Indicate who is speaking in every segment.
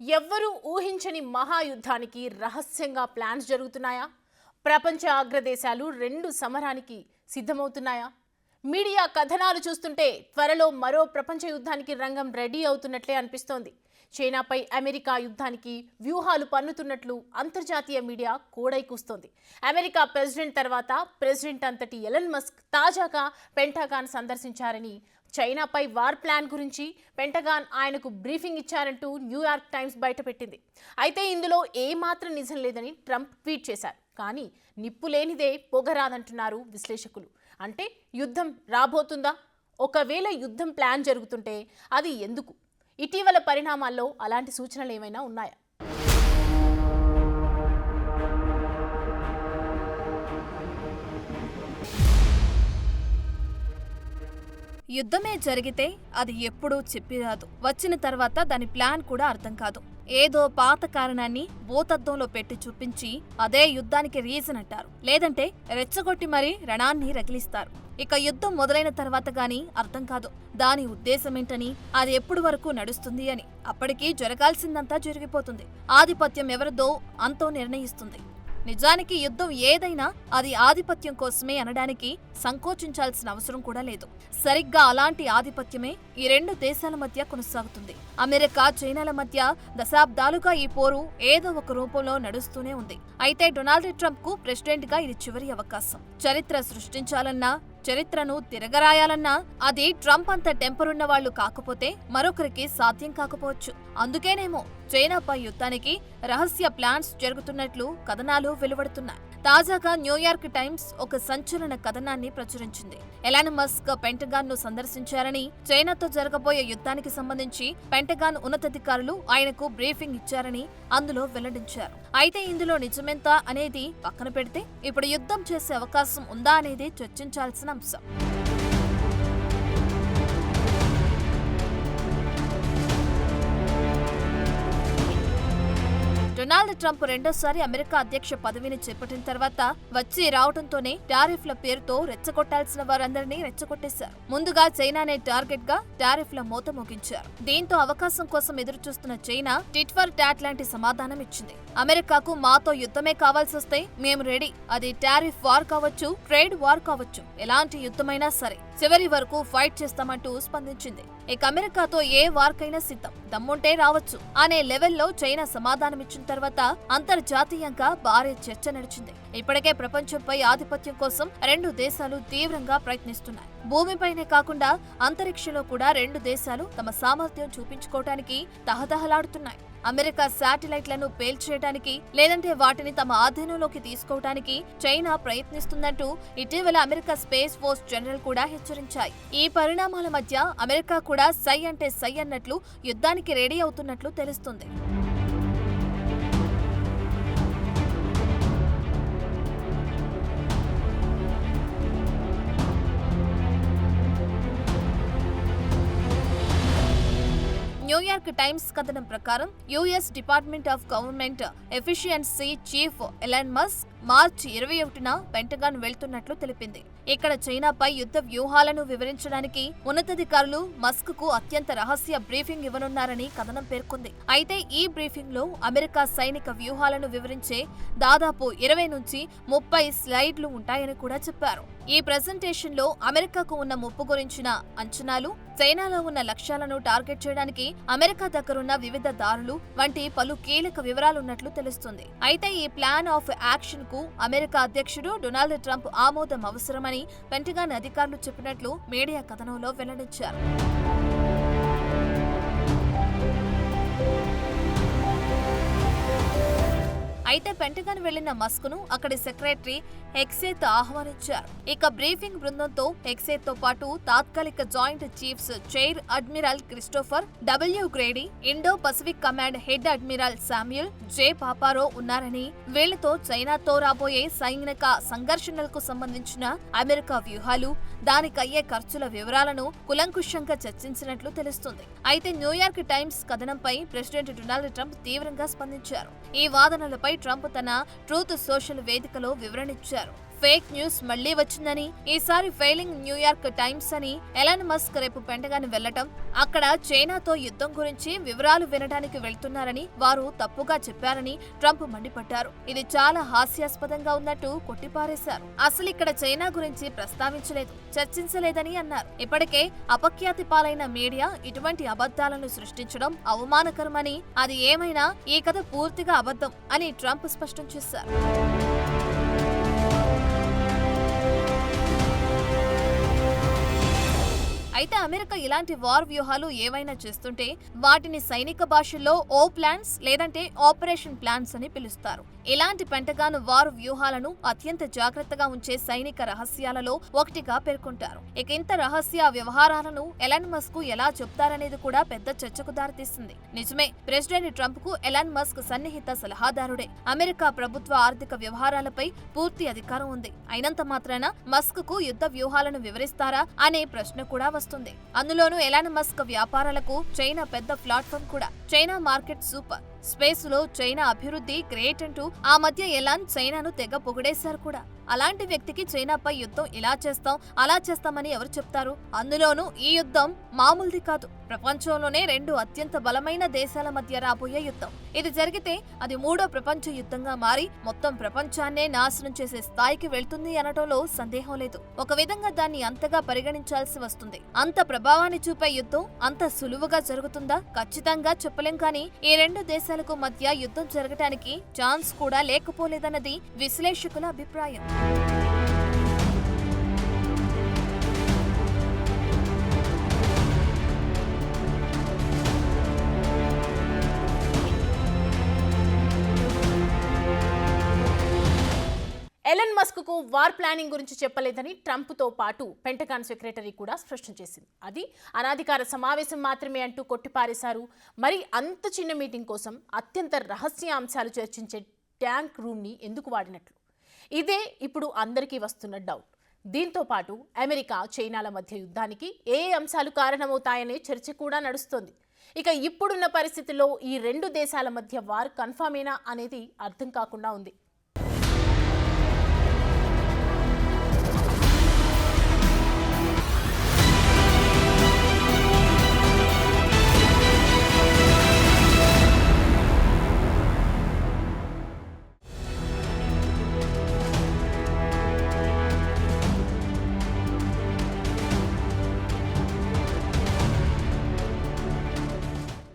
Speaker 1: ఎవ్వరూ ఊహించని మహాయుద్ధానికి రహస్యంగా ప్లాన్స్ జరుగుతున్నాయా? ప్రపంచ అగ్రదేశాలు రెండు సమరానికి సిద్ధమవుతున్నాయా? మీడియా కథనాలు చూస్తుంటే త్వరలో మరో ప్రపంచ యుద్ధానికి రంగం రెడీ అవుతున్నట్లే అనిపిస్తోంది. చైనాపై అమెరికా యుద్ధానికి వ్యూహాలు పన్నుతున్నట్లు అంతర్జాతీయ మీడియా కోడై కూస్తోంది. అమెరికా ప్రెసిడెంట్ తర్వాత ప్రెసిడెంట్ అంతటి ఎలన్ మస్క్ తాజాగా పెంటగాన్ సందర్శించారని, చైనాపై వార్ ప్లాన్ గురించి పెంటగాన్ ఆయనకు బ్రీఫింగ్ ఇచ్చారంటూ న్యూయార్క్ టైమ్స్ బయటపెట్టింది. అయితే ఇందులో ఏమాత్రం నిజం లేదని ట్రంప్ ట్వీట్ చేశారు. కానీ నిప్పు లేనిదే పొగరాదంటున్నారు విశ్లేషకులు. అంటే యుద్ధం రాబోతుందా? ఒకవేళ యుద్ధం ప్లాన్ జరుగుతుంటే అది ఎందుకు? ఇటీవల పరిణామాల్లో అలాంటి సూచనలు ఏమైనా ఉన్నాయా?
Speaker 2: యుద్ధమే జరిగితే అది ఎప్పుడూ చెప్పిరాదు. వచ్చిన తర్వాత దాని ప్లాన్ కూడా అర్థం కాదు. ఏదో పాత కారణాన్ని భూతద్దంలో పెట్టి చూపించి అదే యుద్ధానికి రీజన్ అంటారు. లేదంటే రెచ్చగొట్టి మరీ రణాన్ని రగిలిస్తారు. ఇక యుద్ధం మొదలైన తర్వాత గానీ అర్థం కాదు దాని ఉద్దేశమేంటని, అది ఎప్పుడు వరకు నడుస్తుంది అని. అప్పటికీ జరగాల్సిందంతా జరిగిపోతుంది. ఆధిపత్యం ఎవరిదో అంతో నిర్ణయిస్తుంది. నిజానికి యుద్ధం ఏదైనా అది ఆధిపత్యం కోసమే అనడానికి సంకోచించాల్సిన అవసరం కూడా లేదు. సరిగ్గా అలాంటి ఆధిపత్యమే ఈ రెండు దేశాల మధ్య కొనసాగుతుంది. అమెరికా, చైనాల మధ్య దశాబ్దాలుగా ఈ పోరు ఏదో ఒక రూపంలో నడుస్తూనే ఉంది. అయితే డొనాల్డ్ ట్రంప్ కు ప్రెసిడెంట్ గా ఇది చివరి అవకాశం. చరిత్ర సృష్టించాలన్నా, చరిత్రను తిరగరాయాలన్నా అది ట్రంప్ అంత టెంపరున్న వాళ్లు కాకపోతే మరొకరికి సాధ్యం కాకపోవచ్చు. అందుకేనేమో చైనాపై యుద్ధానికి రహస్య ప్లాన్స్ జరుగుతున్నట్లు కథనాలు వెలువడుతున్నాయి. తాజాగా న్యూయార్క్ టైమ్స్ ఒక సంచలన కథనాన్ని ప్రచురించింది. ఎలాన్ మస్క్ పెంటగాన్ ను సందర్శించారని, చైనాతో జరగబోయే యుద్ధానికి సంబంధించి పెంటగాన్ ఉన్నతాధికారులు ఆయనకు బ్రీఫింగ్ ఇచ్చారని అందులో వెల్లడించారు. అయితే ఇందులో నిజమెంత అనేది పక్కన పెడితే ఇప్పుడు యుద్ధం చేసే అవకాశం ఉందా అనేది చర్చించాల్సిన అంశం. డొనాల్డ్ ట్రంప్ రెండోసారి అమెరికా అధ్యక్ష పదవిని చేపట్టిన తర్వాత వచ్చి రావడంతోనే టారిఫ్ల పేరుతో రెచ్చగొట్టాల్సిన వారందరినీ రెచ్చగొట్టేశారు. ముందుగా చైనానే టార్గెట్ గా టారిఫ్ల మోత మోగించారు. దీంతో అవకాశం కోసం ఎదురుచూస్తున్న చైనా టిట్ ఫర్ టాట్ లాంటి సమాధానం ఇచ్చింది. అమెరికాకు మాతో యుద్ధమే కావాల్సొస్తే మేము రెడీ. అది టారిఫ్ వార్ కావచ్చు, ట్రేడ్ వార్ కావచ్చు, ఎలాంటి యుద్ధమైనా సరే చివరి వరకు ఫైట్ చేస్తామంటూ స్పందించింది. ఇక అమెరికాతో ఏ వార్కైనా సిద్ధం, దమ్ముంటే రావచ్చు అనే లెవెల్లో చైనా సమాధానమిచ్చిన తర్వాత అంతర్జాతీయంగా భారీ చర్చ నడిచింది. ఇప్పటికే ప్రపంచంపై ఆధిపత్యం కోసం రెండు దేశాలు తీవ్రంగా ప్రయత్నిస్తున్నాయి. భూమిపైనే కాకుండా అంతరిక్షంలో కూడా రెండు దేశాలు తమ సామర్థ్యం చూపించుకోవటానికి తహతహలాడుతున్నాయి. అమెరికా శాటిలైట్లను పేల్చేయడానికి, లేదంటే వాటిని తమ ఆధీనంలోకి తీసుకోవటానికి చైనా ప్రయత్నిస్తుందంటూ ఇటీవల అమెరికా స్పేస్ ఫోర్స్ జనరల్ కూడా హెచ్చరించాయి. ఈ పరిణామాల మధ్య అమెరికా కూడా సై అంటే సై అన్నట్లు యుద్ధానికి రెడీ అవుతున్నట్లు తెలుస్తుంది. న్యూయార్క్ టైమ్స్ కథనం ప్రకారం US department of government efficiency chief Elon Musk మార్చి 21న పెంటగాన్ వెళ్తున్నట్లు తెలిపింది. ఇక్కడ చైనాపై యుద్ధ వ్యూహాలను వివరించడానికి ఉన్నతాధికారులు మస్క్ కు అత్యంత రహస్య బ్రీఫింగ్ ఇవ్వనున్నారని కథనం పేర్కొంది. అయితే ఈ బ్రీఫింగ్ లో అమెరికా సైనిక వ్యూహాలను వివరించే దాదాపు 20 నుంచి 30 స్లైడ్లు ఉంటాయని కూడా చెప్పారు. ఈ ప్రెజెంటేషన్ లో అమెరికాకు ఉన్న ముప్పు గురించిన అంచనాలు, చైనాలో ఉన్న లక్ష్యాలను టార్గెట్ చేయడానికి అమెరికా దగ్గరున్న వివిధ దారులు వంటి పలు కీలక వివరాలున్నట్లు తెలుస్తుంది. అయితే ఈ ప్లాన్ ఆఫ్ యాక్షన్ కు అమెరికా అధ్యక్షుడు డొనాల్డ్ ట్రంప్ ఆమోదం అవసరమని పెంటగాన్ అధికారులు చెప్పినట్లు మీడియా కథనంలో వెల్లడించారు. అయితే పెంటగాన్ వెళ్లిన మస్క్ ను అక్కడి సెక్రటరీ హెక్సేత్ ఆహ్వానించారు. ఇక బ్రీఫింగ్ బృందంతో హెక్సేత్ తో పాటు తాత్కాలిక joint chiefs chair admiral Christopher W Grady, Indo Pacific command head admiral Samuel J Paparo ఉన్నారని, వీళ్లతో చైనాతో రాబోయే సైనిక సంఘర్షణలకు సంబంధించిన అమెరికా వ్యూహాలు, దానికయ్యే ఖర్చుల వివరాలను కులంకుషంగా చర్చించినట్లు తెలుస్తుంది. అయితే న్యూయార్క్ టైమ్స్ కథనంపై ప్రెసిడెంట్ డొనాల్డ్ ట్రంప్ తీవ్రంగా స్పందించారు. ఈ వాదనలపై ట్రంప్ తన ట్రూత్ సోషల్ వేదికలో వివరణిచ్చారు. ఫేక్ న్యూస్ మళ్లీ వచ్చిందని, ఈసారి ఫెయిలింగ్ న్యూయార్క్ టైమ్స్ అని ఎలాన్ మస్క్ రేపు పెంటగాన్ వెళ్లటం, అక్కడ చైనాతో యుద్ధం గురించి వివరాలు వినడానికి వెళ్తున్నారని వారు తప్పుగా చెప్పారని ట్రంప్ మండిపడ్డారు. ఇది చాలా హాస్యాస్పదంగా ఉన్నట్టు కొట్టిపారేశారు. అసలు ఇక్కడ చైనా గురించి ప్రస్తావించలేదు, చర్చించలేదని అన్నారు. ఇప్పటికే అపఖ్యాతి పాలైన మీడియా ఇటువంటి అబద్ధాలను సృష్టించడం అవమానకరమని, అది ఏమైనా ఈ కథ పూర్తిగా అబద్ధం అని ట్రంప్ స్పష్టం చేశారు. అయితే అమెరికా ఇలాంటి వార్ వ్యూహాలు ఏవైనా చేస్తుంటే వాటిని సైనిక భాషల్లో ఓ ప్లాన్స్ లేదంటే ఆపరేషన్ ప్లాన్స్ అని పిలుస్తారు. ఇలాంటి పెంటగాన్ వార్ వ్యూహాలను అత్యంత జాగ్రత్తగా ఉంచే సైనిక రహస్యాలలో ఒకటిగా పేర్కొంటారు. ఇక ఇంత రహస్య వ్యవహారాలను ఎలాన్ మస్క్ ఎలా చెప్తారనేది కూడా పెద్ద చర్చకు దారితీస్తుంది. నిజమే, ప్రెసిడెంట్ ట్రంప్ కు ఎలాన్ మస్క్ సన్నిహిత సలహాదారుడే. అమెరికా ప్రభుత్వ ఆర్థిక వ్యవహారాలపై పూర్తి అధికారం ఉంది. అయినంత మాత్రాన మస్క్ కు యుద్ధ వ్యూహాలను వివరిస్తారా అనే ప్రశ్న కూడా వస్తుంది. అందులోనూ ఎలాన్ మస్క్ వ్యాపారాలకు చైనా పెద్ద ప్లాట్ఫామ్ కూడా. చైనా మార్కెట్ సూపర్, స్పేస్ లో చైనా అభివృద్ధి గ్రేట్ అంటూ ఆ మధ్య ఎలాన్ చైనాను తెగ పొగిడేశారు కూడా. అలాంటి వ్యక్తికి చైనాపై యుద్ధం ఇలా చేస్తాం అలా చేస్తామని ఎవరు చెప్తారు? అందులోనూ ఈ యుద్ధం మామూలుది కాదు. ప్రపంచంలోనే రెండు అత్యంత బలమైన దేశాల మధ్య రాబోయే యుద్ధం. ఇది జరిగితే అది మూడో ప్రపంచ యుద్ధంగా మారి మొత్తం ప్రపంచాన్నే నాశనం చేసే స్థాయికి వెళ్తుంది అనటంలో సందేహం లేదు. ఒక విధంగా దాన్ని అంతగా పరిగణించాల్సి వస్తుంది. అంత ప్రభావాన్ని చూపే యుద్ధం అంత సులువుగా జరుగుతుందా? ఖచ్చితంగా చెప్పలేం. కానీ ఈ రెండు దేశాలకు మధ్య యుద్ధం జరగటానికి ఛాన్స్ కూడా లేకపోలేదన్నది విశ్లేషకుల అభిప్రాయం.
Speaker 1: ఎలన్ మస్క్ కు వార్ ప్లానింగ్ గురించి చెప్పలేదని ట్రంప్తో పాటు పెంటగాన్ సెక్రటరీ కూడా స్పష్టం చేసింది. అది అనాధికార సమావేశం మాత్రమే అంటూ కొట్టిపారేశారు. మరి అంత చిన్న మీటింగ్ కోసం అత్యంత రహస్య అంశాలు చర్చించే ట్యాంక్ రూమ్ని ఎందుకు వాడినట్లు? ఇదే ఇప్పుడు అందరికీ వస్తున్న డౌట్. దీంతో పాటు అమెరికా చైనాల మధ్య యుద్ధానికి ఏ అంశాలు కారణమవుతాయనే చర్చ కూడా నడుస్తోంది. ఇక ఇప్పుడున్న పరిస్థితుల్లో ఈ రెండు దేశాల మధ్య వార్ కన్ఫర్మేనా అనేది అర్థం కాకుండా ఉంది.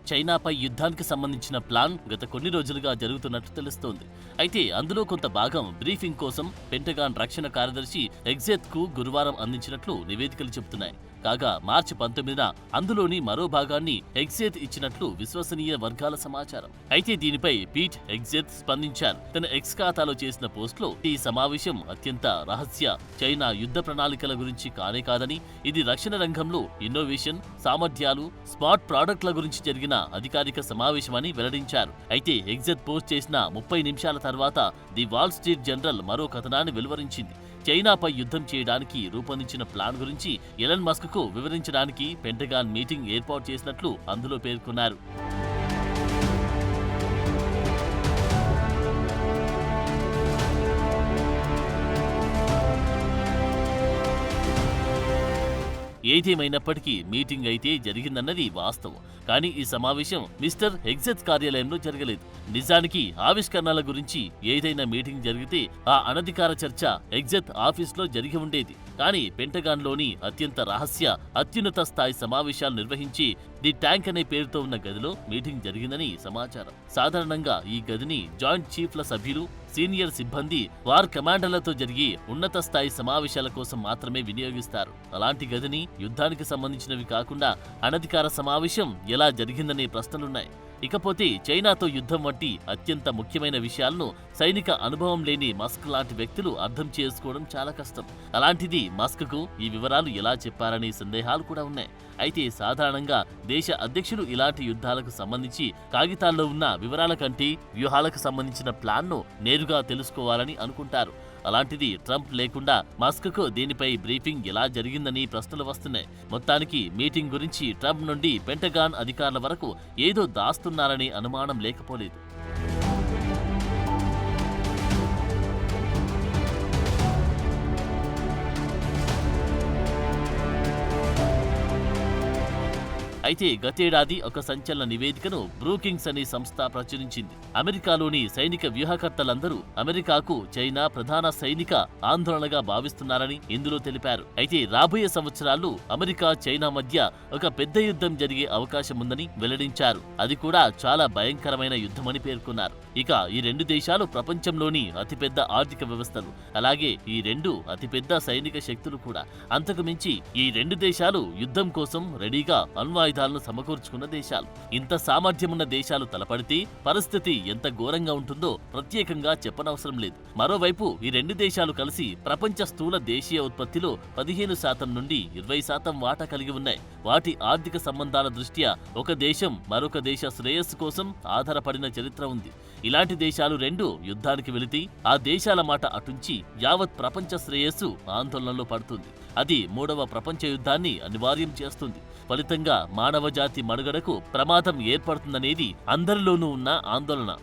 Speaker 3: చైనాపై యుద్ధానికి సంబంధించిన ప్లాన్ గత కొన్ని రోజులుగా జరుగుతున్నట్టు తెలుస్తోంది. అయితే అందులో కొంత భాగం బ్రీఫింగ్ కోసం పెంటగాన్ రక్షణ కార్యదర్శి ఎగ్జెత్ కు గురువారం అందించినట్లు నివేదికలు చెబుతున్నాయి. కాగా మార్చి 19న అందులోని మరో భాగాన్ని ఎగ్జెత్ ఇచ్చినట్లు విశ్వసనీయ వర్గాల సమాచారం. అయితే దీనిపై పీట్ ఎగ్జెత్ స్పందించారు. తన ఎక్స్ ఖాతాలో చేసిన పోస్ట్లో ఈ సమావేశం అత్యంత రహస్య చైనా యుద్ధ ప్రణాళికల గురించి కానే కాదని, ఇది రక్షణ రంగంలో ఇన్నోవేషన్, సామర్థ్యాలు, స్మార్ట్ ప్రాడక్ట్ల గురించి జరిగిన అధికారిక సమావేశమని వెల్లడించారు. అయితే ఎగ్జెత్ పోస్ట్ చేసిన 30 నిమిషాల తర్వాత ది వాల్ స్ట్రీట్ జర్నల్ మరో కథనాన్ని వెలువరించింది. చైనాపై యుద్ధం చేయడానికి రూపొందించిన ప్లాన్ గురించి ఎలన్ మస్క్ కు వివరించడానికి పెంటగాన్ మీటింగ్ ఏర్పాటు చేసినట్లు అందులో పేర్కొన్నారు. ఏదేమైనప్పటికీ మీటింగ్ అయితే జరిగిందన్నది వాస్తవం. కానీ ఈ సమావేశం మిస్టర్ ఎగ్జెత్ కార్యాలయంలో జరగలేదు. నిజానికి ఆవిష్కరణల గురించి ఏదైనా మీటింగ్ జరిగితే ఆ అనధికార చర్చ ఎగ్జెత్ ఆఫీస్లో జరిగి ఉండేది. కానీ పెంటగాన్లోని అత్యంత రహస్య అత్యున్నత స్థాయి సమావేశాలు నిర్వహించి ది ట్యాంక్ అనే పేరుతో ఉన్న గదిలో మీటింగ్ జరిగిందని సమాచారం. సాధారణంగా ఈ గదిని జాయింట్ చీఫ్ల సభ్యులు, సీనియర్ సిబ్బంది, వార్ కమాండర్లతో జరిగి ఉన్నత స్థాయి సమావేశాల కోసం మాత్రమే వినియోగిస్తారు. అలాంటి గదిని యుద్ధానికి సంబంధించినవి కాకుండా అనధికార సమావేశం ఎలా జరిగిందనే ప్రశ్నలున్నాయి. ఇకపోతే చైనాతో యుద్ధం వంటి అత్యంత ముఖ్యమైన విషయాలను సైనిక అనుభవం లేని మస్క్ లాంటి వ్యక్తులు అర్థం చేసుకోవడం చాలా కష్టం. అలాంటిది మస్క్ కు ఈ వివరాలు ఎలా చెప్పారనే సందేహాలు కూడా ఉన్నాయి. అయితే సాధారణంగా దేశ అధ్యక్షులు ఇలాంటి యుద్ధాలకు సంబంధించి కాగితాల్లో ఉన్న వివరాల కంటే వ్యూహాలకు సంబంధించిన ప్లాన్ను నేరుగా తెలుసుకోవాలని అనుకుంటారు. అలాంటిది ట్రంప్ లేకుండా మస్క్ కు దీనిపై బ్రీఫింగ్ ఎలా జరిగిందని ప్రశ్నలు వస్తున్నాయి. మొత్తానికి మీటింగ్ గురించి ట్రంప్ నుండి పెంటగాన్ అధికారుల వరకు ఏదో దాస్తున్నారనే అనుమానం లేకపోలేదు. అయితే గతేడాది ఒక సంచలన నివేదికను బ్రూకింగ్స్ అనే సంస్థ ప్రచురించింది. అమెరికాలోని సైనిక వ్యూహకర్తలందరూ అమెరికాకు చైనా ప్రధాన సైనిక ఆందోళనగా భావిస్తున్నారని ఇందులో తెలిపారు. అయితే రాబోయే సంవత్సరాల్లో అమెరికా చైనా మధ్య ఒక పెద్ద యుద్ధం జరిగే అవకాశం ఉందని వెల్లడించారు. అది కూడా చాలా భయంకరమైన యుద్ధమని పేర్కొన్నారు. ఇక ఈ రెండు దేశాలు ప్రపంచంలోని అతిపెద్ద ఆర్థిక వ్యవస్థలు, అలాగే ఈ రెండు అతిపెద్ద సైనిక శక్తులు కూడా. అంతకు మించి ఈ రెండు దేశాలు యుద్ధం కోసం రెడీగా అణ్వాయుధాలను సమకూర్చుకున్న దేశాలు. ఇంత సామర్థ్యమున్న దేశాలు తలపడితే పరిస్థితి ఎంత ఘోరంగా ఉంటుందో ప్రత్యేకంగా చెప్పనవసరం లేదు. మరోవైపు ఈ రెండు దేశాలు కలిసి ప్రపంచ స్థూల దేశీయ ఉత్పత్తిలో 15% నుండి 20% వాటా కలిగి ఉన్నాయి. వాటి ఆర్థిక సంబంధాల దృష్ట్యా ఒక దేశం మరొక దేశ శ్రేయస్సు కోసం ఆధారపడిన చరిత్ర ఉంది. ఇలాంటి దేశాలు రెండు యుద్ధానికి వెళితే ఆ దేశాల మాట అటుంచి యావత్ ప్రపంచ శ్రేయస్సు ఆందోళనలో పడుతుంది. అది మూడవ ప్రపంచ యుద్ధాన్ని అనివార్యం చేస్తుంది. ఫలితంగా మానవ జాతి మనుగడకు ప్రమాదం ఏర్పడుతుందనేది అందరిలోనూ ఉన్న ఆందోళన.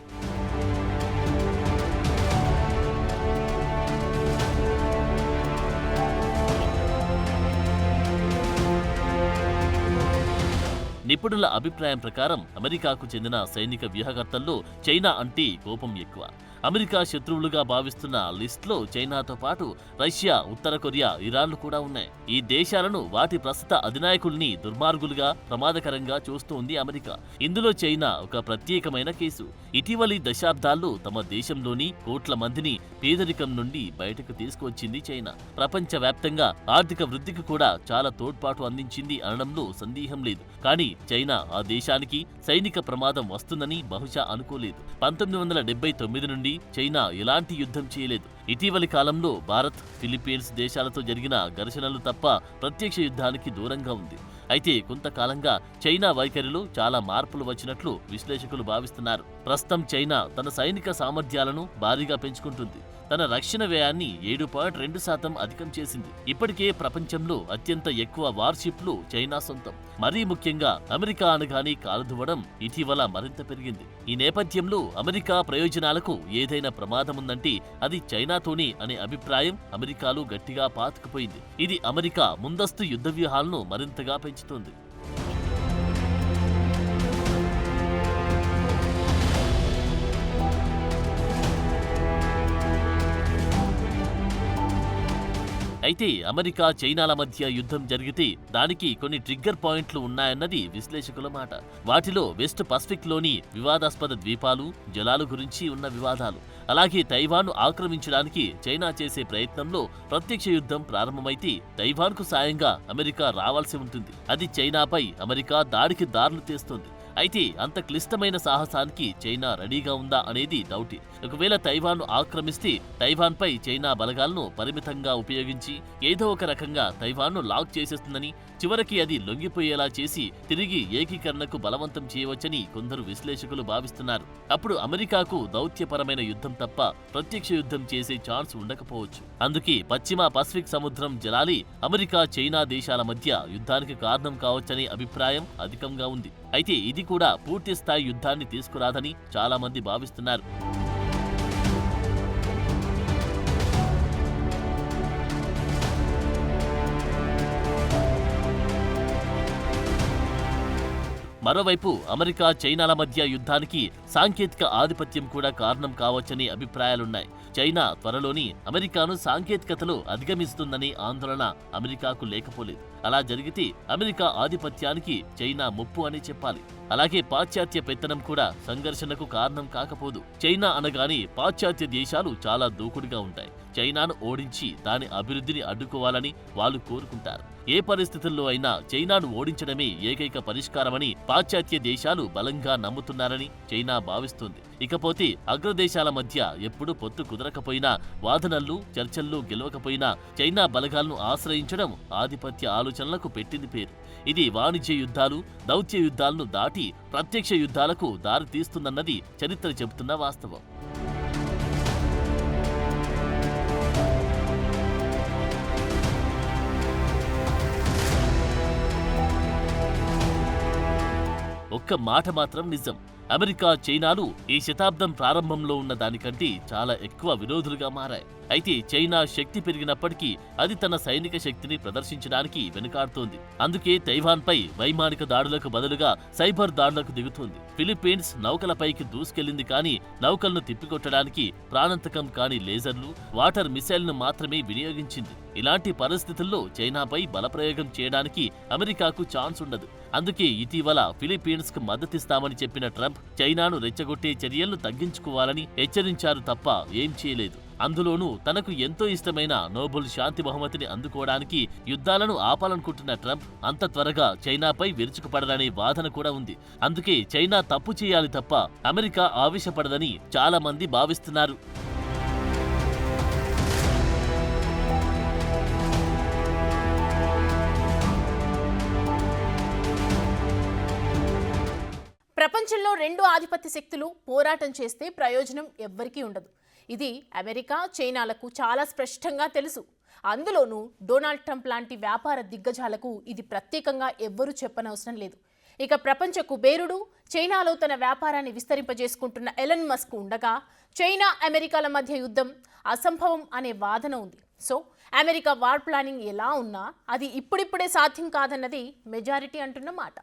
Speaker 3: నిపుణుల అభిప్రాయం ప్రకారం అమెరికాకు చెందిన సైనిక వ్యూహకర్తల్లో చైనా అంటే కోపం ఎక్కువ. అమెరికా శత్రువులుగా భావిస్తున్న లిస్టులో చైనాతో పాటు రష్యా, ఉత్తర కొరియా, ఇరాన్లు కూడా ఉన్నాయి. ఈ దేశాలను వాటి ప్రస్తుత అధినాయకుల్ని దుర్మార్గులుగా, ప్రమాదకరంగా చూస్తోంది అమెరికా. ఇందులో చైనా ఒక ప్రత్యేకమైన కేసు. ఇటీవలి దశాబ్దాల్లో తమ దేశంలోని కోట్ల మందిని పేదరికం నుండి బయటకు తీసుకువచ్చింది చైనా. ప్రపంచవ్యాప్తంగా ఆర్థిక వృద్ధికి కూడా చాలా తోడ్పాటు అందించింది అనడంలో సందేహం లేదు. కానీ చైనా ఆ దేశానికి సైనిక ప్రమాదం వస్తుందని బహుశా అనుకోలేదు. 1979 నుండి చైనా ఎలాంటి యుద్ధం చేయలేదు. ఇటీవలి కాలంలో భారత్, ఫిలిప్పీన్స్ దేశాలతో జరిగిన ఘర్షణలు తప్ప ప్రత్యక్ష యుద్ధానికి దూరంగా ఉంది. అయితే కొంతకాలంగా చైనా వైఖరిలో చాలా మార్పులు వచ్చినట్లు విశ్లేషకులు భావిస్తున్నారు. ప్రస్తుతం చైనా తన సైనిక సామర్థ్యాలను భారీగా పెంచుకుంటుంది. తన రక్షణ వ్యయాన్ని 7.2% అధికం చేసింది. ఇప్పటికే ప్రపంచంలో అత్యంత ఎక్కువ వార్షిప్లు చైనా సొంతం. మరీ ముఖ్యంగా అమెరికా అనగానే కాలుదువ్వడం ఇటీవల మరింత పెరిగింది. ఈ నేపథ్యంలో అమెరికా ప్రయోజనాలకు ఏదైనా ప్రమాదముందంటే అది చైనాతోనే అనే అభిప్రాయం అమెరికాలో గట్టిగా పాతుకుపోయింది. ఇది అమెరికా ముందస్తు యుద్ధ వ్యూహాలను మరింతగా పెంచుతోంది. అయితే అమెరికా, చైనాల మధ్య యుద్ధం జరిగితే దానికి కొన్ని ట్రిగ్గర్ పాయింట్లు ఉన్నాయన్నది విశ్లేషకుల మాట. వాటిలో వెస్ట్ పసిఫిక్లోని వివాదాస్పద ద్వీపాలు, జలాలు గురించి ఉన్న వివాదాలు, అలాగే తైవాన్ను ఆక్రమించడానికి చైనా చేసే ప్రయత్నంలో ప్రత్యక్ష యుద్ధం ప్రారంభమైతే తైవాన్కు సాయంగా అమెరికా రావాల్సి ఉంటుంది. అది చైనాపై అమెరికా దాడికి దారులు తీస్తోంది. అయితే అంత క్లిష్టమైన సాహసానికి చైనా రెడీగా ఉందా అనేది డౌటే. ఒకవేళ తైవాన్ను ఆక్రమిస్తే తైవాన్పై చైనా బలగాలను పరిమితంగా ఉపయోగించి ఏదో ఒక రకంగా తైవాన్ను లాక్ చేసేస్తుందని, చివరికి అది లొంగిపోయేలా చేసి తిరిగి ఏకీకరణకు బలవంతం చేయవచ్చని కొందరు విశ్లేషకులు భావిస్తున్నారు. అప్పుడు అమెరికాకు దౌత్యపరమైన యుద్ధం తప్ప ప్రత్యక్ష యుద్ధం చేసే ఛాన్స్ ఉండకపోవచ్చు. అందుకే పశ్చిమ పసిఫిక్ సముద్రం జలాలి అమెరికా, చైనా దేశాల మధ్య యుద్ధానికి కారణం కావచ్చనే అభిప్రాయం అధికంగా ఉంది. అయితే ఇది కూడా పూర్తి స్థాయి యుద్ధాన్ని తీసుకురాదని చాలా మంది భావిస్తున్నారు. మరోవైపు అమెరికా, చైనాల మధ్య యుద్ధానికి సాంకేతిక ఆధిపత్యం కూడా కారణం కావచ్చనే అభిప్రాయాలున్నాయి. చైనా త్వరలోని అమెరికాను సాంకేతికతలో అధిగమిస్తుందనే ఆందోళన అమెరికాకు లేకపోలేదు. అలా జరిగితే అమెరికా ఆధిపత్యానికి చైనా ముప్పు అని చెప్పాలి. అలాగే పాశ్చాత్య పెత్తనం కూడా సంఘర్షణకు కారణం కాకపోదు. చైనా అనగానే పాశ్చాత్య దేశాలు చాలా దూకుడుగా ఉంటాయి. చైనాను ఓడించి దాని అభివృద్ధిని అడ్డుకోవాలని వాళ్ళు కోరుకుంటారు. ఏ పరిస్థితుల్లో అయినా చైనాను ఓడించడమే ఏకైక పరిష్కారమని పాశ్చాత్య దేశాలు బలంగా నమ్ముతున్నారని చైనా భావిస్తుంది. ఇకపోతే అగ్రదేశాల మధ్య ఎప్పుడు పొత్తు కుదరకపోయినా, వాదనల్లో చర్చల్లో గెలవకపోయినా చైనా బలగాలను ఆశ్రయించడం ఆధిపత్య ఆలోచనలకు పెట్టింది పేరు. ఇది వాణిజ్య యుద్ధాలు, దౌత్య యుద్ధాలను దాటి ప్రత్యక్ష యుద్ధాలకు దారి తీస్తుందన్నది చరిత్ర చెబుతున్న వాస్తవం. ఒక్క మాట మాత్రం నిజం, అమెరికా, చైనాలు ఈ శతాబ్దం ప్రారంభంలో ఉన్న దానికంటే చాలా ఎక్కువ విరోధులుగా మారాయి. అయితే చైనా శక్తి పెరిగినప్పటికీ అది తన సైనిక శక్తిని ప్రదర్శించడానికి వెనుకాడుతోంది. అందుకే తైవాన్పై వైమానిక దాడులకు బదులుగా సైబర్ దాడులకు దిగుతోంది. ఫిలిప్పీన్స్ నౌకలపైకి దూసుకెళ్లింది, కానీ నౌకలను తిప్పికొట్టడానికి ప్రాణాంతకం కాని లేజర్లు, వాటర్ మిసైల్ను మాత్రమే వినియోగించింది. ఇలాంటి పరిస్థితుల్లో చైనాపై బలప్రయోగం చేయడానికి అమెరికాకు ఛాన్స్ ఉండదు. అందుకే ఇటీవల ఫిలిప్పీన్స్ కు మద్దతిస్తామని చెప్పిన ట్రంప్ చైనాను రెచ్చగొట్టే చర్యలను తగ్గించుకోవాలని హెచ్చరించారు తప్ప ఏం చేయలేదు. అందులోనూ తనకు ఎంతో ఇష్టమైన నోబెల్ శాంతి బహుమతిని అందుకోవడానికి యుద్ధాలను ఆపాలనుకుంటున్న ట్రంప్ అంత త్వరగా చైనాపై విరుచుకుపడదనే వాదన కూడా ఉంది. అందుకే చైనా తప్పు చేయాలి తప్ప అమెరికా ఆవేశపడదని చాలా మంది భావిస్తున్నారు.
Speaker 1: ప్రపంచంలో రెండు ఆధిపత్య శక్తులు పోరాటం చేస్తే ప్రయోజనం ఎవ్వరికీ ఉండదు. ఇది అమెరికా, చైనాలకు చాలా స్పష్టంగా తెలుసు. అందులోనూ డొనాల్డ్ ట్రంప్ లాంటి వ్యాపార దిగ్గజాలకు ఇది ప్రత్యేకంగా ఎవ్వరూ చెప్పనవసరం లేదు. ఇక ప్రపంచ కుబేరుడు, చైనాలో తన వ్యాపారాన్ని విస్తరింపజేసుకుంటున్న ఎలన్ మస్క్ ఉండగా చైనా, అమెరికాల మధ్య యుద్ధం అసంభవం అనే వాదన ఉంది. సో అమెరికా వార్ ప్లానింగ్ ఎలా ఉన్నా అది ఇప్పుడిప్పుడే సాధ్యం కాదన్నది మెజారిటీ అంటున్న మాట.